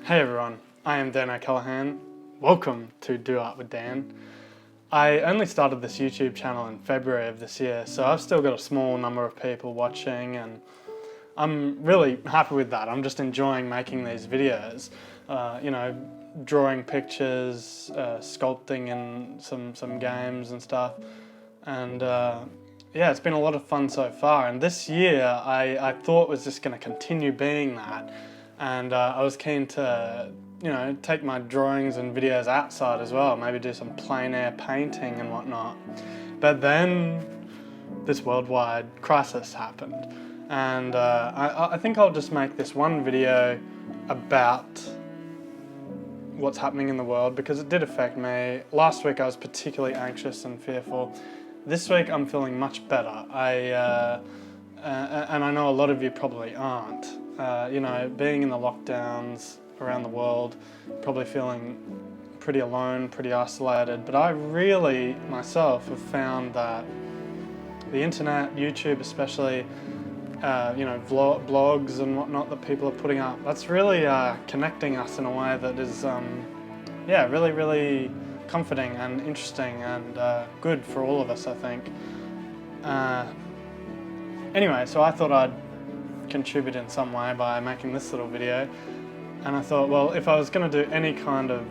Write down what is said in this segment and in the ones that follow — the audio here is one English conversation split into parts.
Hey everyone, I am Dan O'Callaghan. Welcome to Do Art with Dan. I only started this YouTube channel in February of this year, so I've still got a small number of people watching and I'm really happy with that. I'm just enjoying making these videos, drawing pictures, sculpting in some games and stuff. And yeah, it's been a lot of fun so far. And this year I thought was just going to continue being that. And I was keen to, take my drawings and videos outside as well, maybe do some plein air painting and whatnot. But then this worldwide crisis happened. And I think I'll just make this one video about what's happening in the world because it did affect me. Last week I was particularly anxious and fearful. This week I'm feeling much better. And I know a lot of you probably aren't. Being in the lockdowns around the world, probably feeling pretty alone, pretty isolated. But I really, myself, have found that the internet, YouTube especially, blogs and whatnot that people are putting up, that's really connecting us in a way that is, really, really comforting and interesting and good for all of us, I think. Anyway, so I thought I'd contribute in some way by making this little video, and I thought, well, if I was going to do any kind of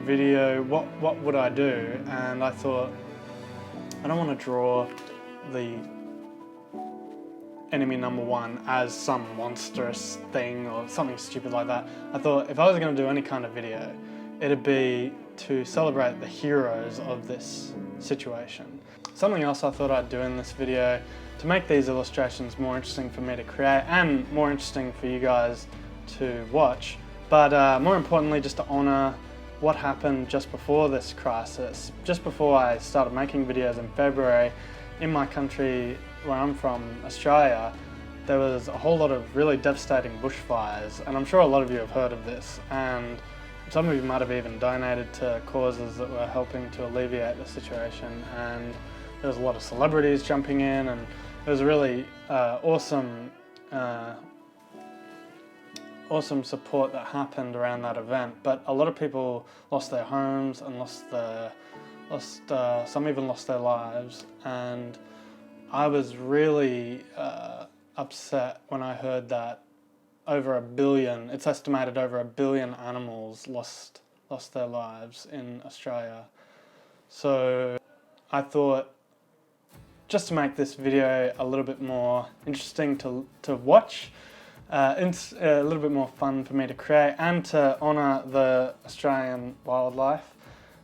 video, what would I do? And I thought, I don't want to draw the enemy number one as some monstrous thing or something stupid like that. I thought if I was going to do any kind of video, it'd be to celebrate the heroes of this situation. Something else I thought I'd do in this video to make these illustrations more interesting for me to create and more interesting for you guys to watch, but more importantly just to honour what happened just before this crisis. Just before I started making videos in February, in my country where I'm from, Australia, there was a whole lot of really devastating bushfires, and I'm sure a lot of you have heard of this, and some of you might have even donated to causes that were helping to alleviate the situation, and there was a lot of celebrities jumping in, and it was a really awesome support that happened around that event. But a lot of people lost their homes and some even lost their lives, and I was really upset when I heard that it's estimated over 1 billion animals lost their lives in Australia. So I thought, just to make this video a little bit more interesting to watch, it's a little bit more fun for me to create, and to honour the Australian wildlife,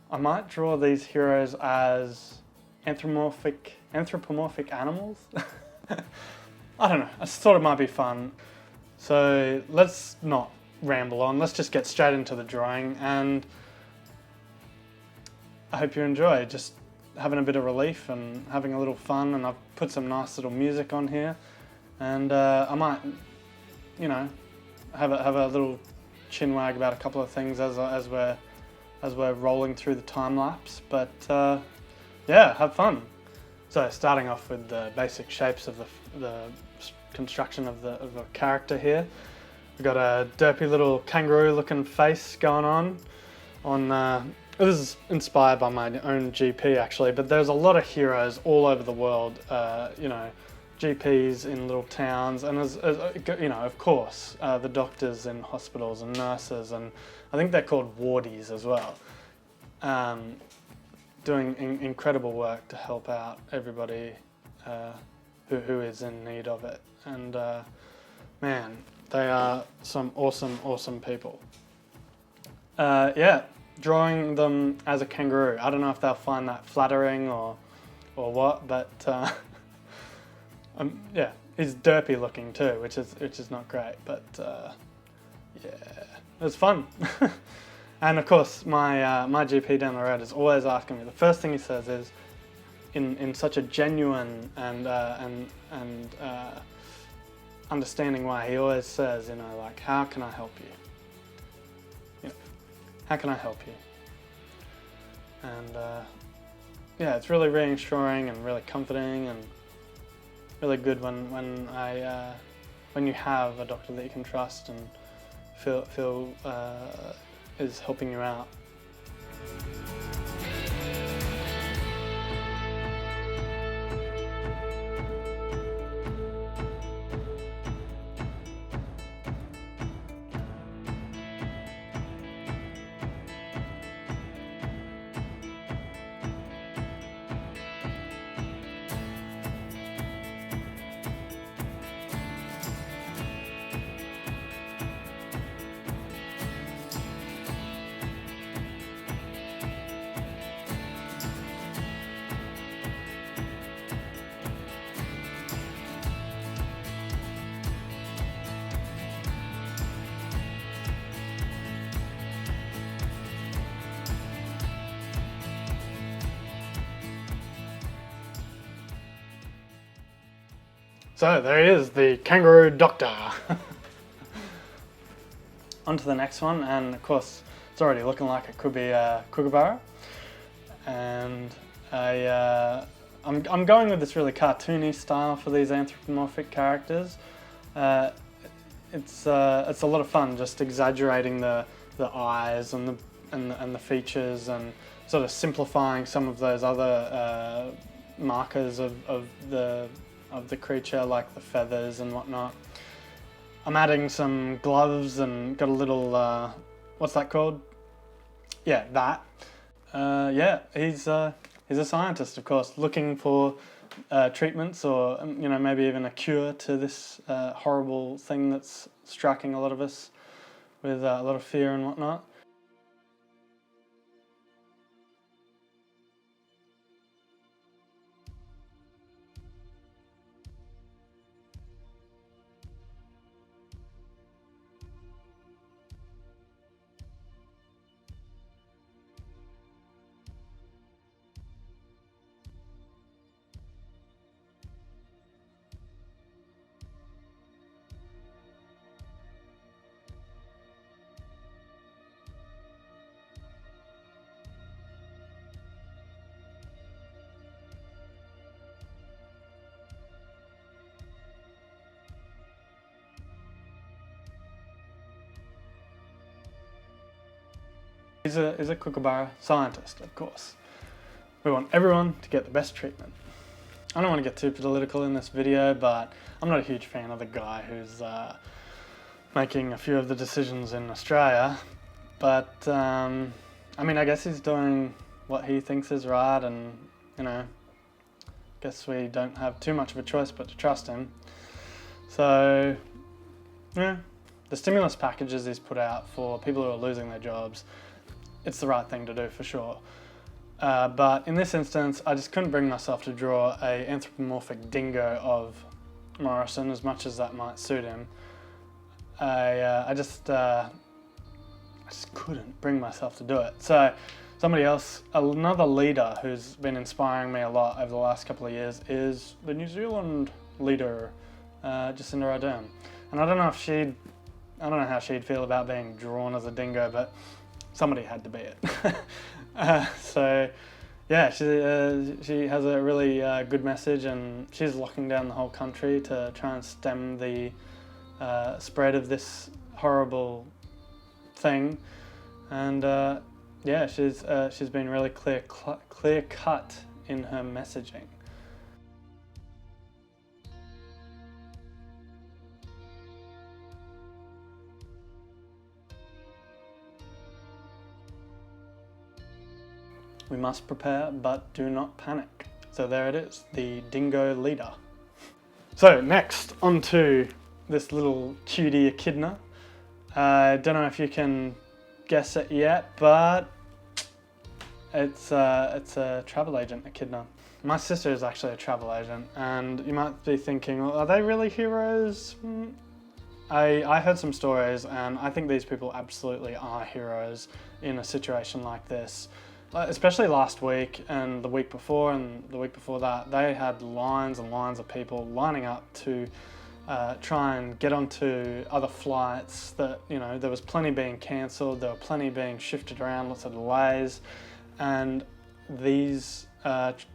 I might draw these heroes as anthropomorphic animals. I don't know, I just thought it might be fun. So let's not ramble on, let's just get straight into the drawing, and I hope you enjoy. Just having a bit of relief and having a little fun, and I've put some nice little music on here, and I might, have a little chin wag about a couple of things as we're rolling through the time lapse. But yeah, have fun. So starting off with the basic shapes of the construction of the character here, we've got a derpy little kangaroo looking face going on. This is inspired by my own GP actually, but there's a lot of heroes all over the world, GPs in little towns, and of course, the doctors in hospitals and nurses, and I think they're called wardies as well, doing incredible work to help out everybody who is in need of it. And man, they are some awesome people. Drawing them as a kangaroo. I don't know if they'll find that flattering or what, but yeah, he's derpy looking too, which is not great, but yeah, it was fun. And of course, my GP down the road is always asking me. The first thing he says is, in such a genuine and understanding way, he always says, like, how can I help you? How can I help you? And yeah, it's really reassuring and really comforting and really good when you have a doctor that you can trust and feel is helping you out. So there he is, the Kangaroo Doctor. On to the next one, and of course it's already looking like it could be a Kookaburra. And I'm going with this really cartoony style for these anthropomorphic characters. It's a lot of fun, just exaggerating the eyes and the features, and sort of simplifying some of those other markers of the creature, like the feathers and whatnot. I'm adding some gloves and got a little, what's that called? Yeah, that. Yeah, he's a scientist, of course, looking for treatments, or maybe even a cure to this horrible thing that's striking a lot of us with a lot of fear and whatnot. He's a Kookaburra scientist, of course. We want everyone to get the best treatment. I don't want to get too political in this video, but I'm not a huge fan of the guy who's making a few of the decisions in Australia. But, I mean, I guess he's doing what he thinks is right, and, guess we don't have too much of a choice but to trust him. So, yeah, the stimulus packages he's put out for people who are losing their jobs, it's the right thing to do for sure. But in this instance, I just couldn't bring myself to draw an anthropomorphic dingo of Morrison, as much as that might suit him. I just couldn't bring myself to do it. So somebody else, another leader who's been inspiring me a lot over the last couple of years, is the New Zealand leader, Jacinda Ardern. And I don't know how she'd feel about being drawn as a dingo, but somebody had to be it. So yeah, she has a really good message, and she's locking down the whole country to try and stem the spread of this horrible thing. And yeah, she's been really clear cut in her messaging. We must prepare, but do not panic. So there it is, the Dingo Leader. So next, onto this little cutie echidna. I don't know if you can guess it yet, but it's a travel agent echidna. My sister is actually a travel agent, and you might be thinking, well, are they really heroes? I heard some stories, and I think these people absolutely are heroes in a situation like this. Especially last week and the week before that, they had lines and lines of people lining up to try and get onto other flights. That, there was plenty being cancelled, there were plenty being shifted around, lots of delays, and these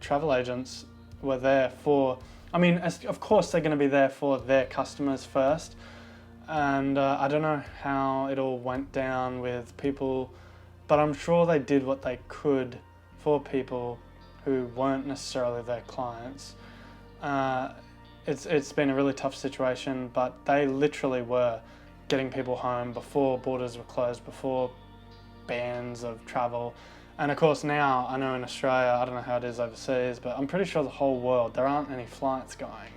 travel agents were there for, of course they're going to be there for their customers first, And I don't know how it all went down with people, but I'm sure they did what they could for people who weren't necessarily their clients. It's been a really tough situation, but they literally were getting people home before borders were closed, before bans of travel. And of course now, I know in Australia, I don't know how it is overseas, but I'm pretty sure the whole world, there aren't any flights going.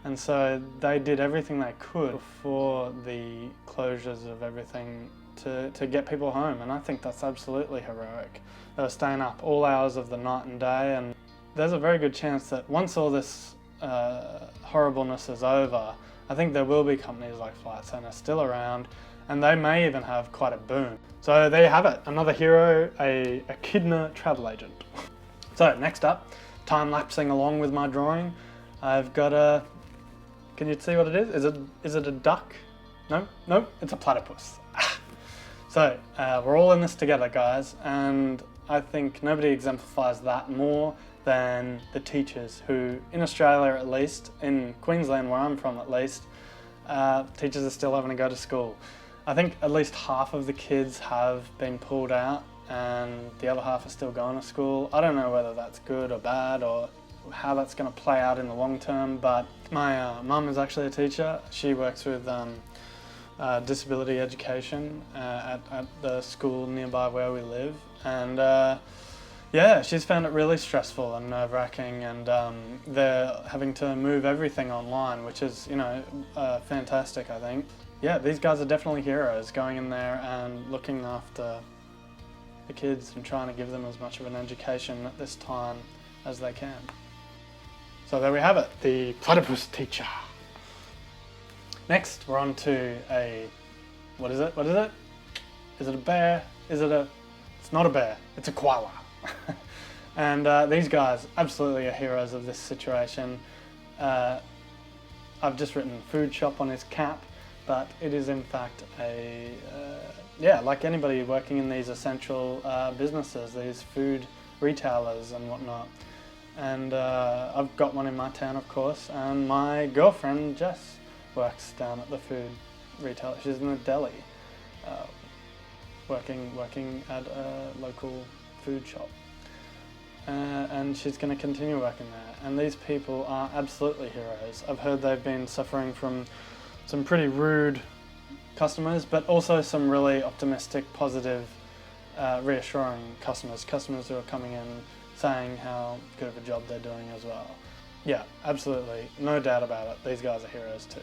And so they did everything they could before the closures of everything to get people home. And I think that's absolutely heroic. They were staying up all hours of the night and day. And there's a very good chance that once all this horribleness is over, I think there will be companies like Flight Centre still around, and they may even have quite a boom. So there you have it, another hero, a echidna travel agent. So next up, time-lapsing along with my drawing, I've got a, can you see what it is? Is it a duck? No, it's a platypus. So we're all in this together, guys, and I think nobody exemplifies that more than the teachers who, in Australia at least, in Queensland where I'm from at least, teachers are still having to go to school. I think at least half of the kids have been pulled out and the other half are still going to school. I don't know whether that's good or bad or how that's going to play out in the long term, but my mum is actually a teacher. She works with disability education at the school nearby where we live, and yeah, she's found it really stressful and nerve-wracking, and they're having to move everything online, which is, you know, fantastic, I think. Yeah, these guys are definitely heroes, going in there and looking after the kids and trying to give them as much of an education at this time as they can. So there we have it, the platypus teacher. Next, we're on to a, what is it? Is it a bear? It's not a bear, it's a koala. And these guys absolutely are heroes of this situation. I've just written food shop on his cap, but it is in fact a, yeah, like anybody working in these essential businesses, these food retailers and whatnot. And I've got one in my town, of course, and my girlfriend Jess works down at the food retailer. She's in the deli, working at a local food shop, and she's going to continue working there. And these people are absolutely heroes. I've heard they've been suffering from some pretty rude customers, but also some really optimistic, positive, reassuring customers who are coming in saying how good of a job they're doing as well. Yeah, absolutely, no doubt about it, these guys are heroes too.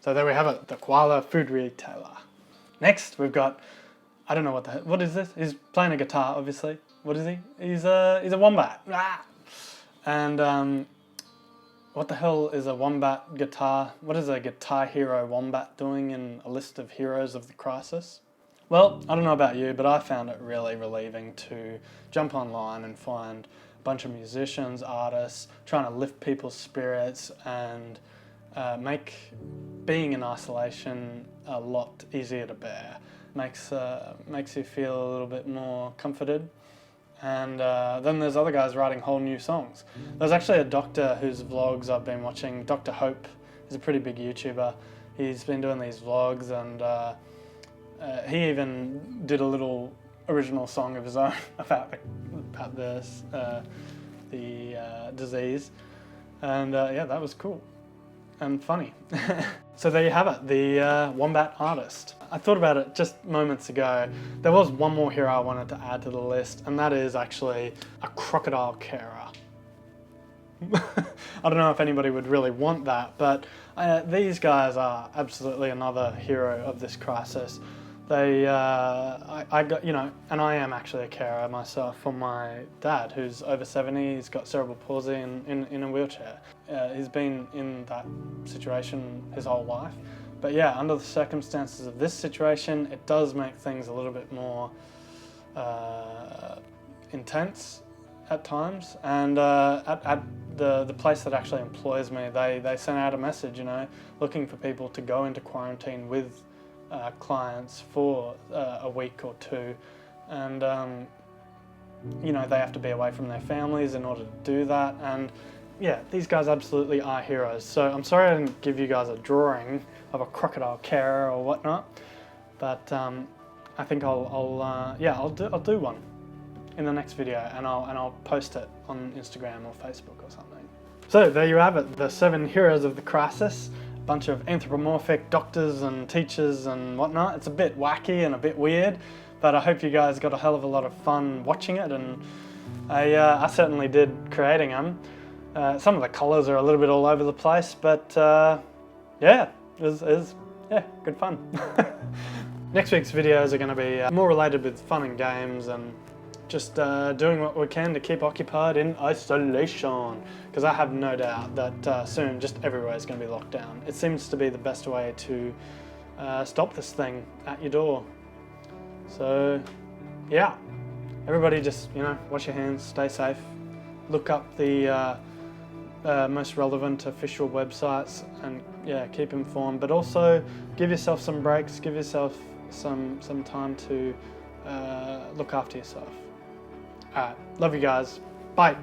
So there we have it, the koala food retailer. Next, we've got, I don't know what is this? He's playing a guitar, obviously. What is he? He's a wombat. Ah! And what the hell is a wombat guitar? What is a guitar hero wombat doing in a list of heroes of the crisis? Well, I don't know about you, but I found it really relieving to jump online and find a bunch of musicians, artists, trying to lift people's spirits and make being in isolation a lot easier to bear. Makes you feel a little bit more comforted. And then there's other guys writing whole new songs. There's actually a doctor whose vlogs I've been watching, Dr. Hope. He's a pretty big YouTuber. He's been doing these vlogs, and he even did a little original song of his own about this the disease. And yeah, that was cool and funny. So there you have it, the wombat artist. I thought about it just moments ago. There was one more hero I wanted to add to the list, and that is actually a crocodile carer. I don't know if anybody would really want that, but these guys are absolutely another hero of this crisis. They, I got, you know, and I am actually a carer myself for my dad, who's over 70. He's got cerebral palsy in a wheelchair. He's been in that situation his whole life. But yeah, under the circumstances of this situation, it does make things a little bit more intense. at times, and at the place that actually employs me, they sent out a message, you know, looking for people to go into quarantine with clients for a week or two, and you know, they have to be away from their families in order to do that. And yeah, these guys absolutely are heroes. So I'm sorry I didn't give you guys a drawing of a crocodile carer or whatnot, but I think I'll do one in the next video, and I'll post it on Instagram or Facebook or something. So there you have it, the 7 heroes of the crisis. A bunch of anthropomorphic doctors and teachers and whatnot. It's a bit wacky and a bit weird, but I hope you guys got a hell of a lot of fun watching it, and I certainly did creating them. Some of the colours are a little bit all over the place, but yeah, it was good fun. Next week's videos are going to be more related with fun and games, and just doing what we can to keep occupied in isolation, because I have no doubt that soon just everywhere is going to be locked down. It seems to be the best way to stop this thing at your door. So yeah, everybody just, you know, wash your hands, stay safe, look up the most relevant official websites, and yeah, keep informed, but also give yourself some breaks, give yourself some time to look after yourself. Alright, love you guys, bye.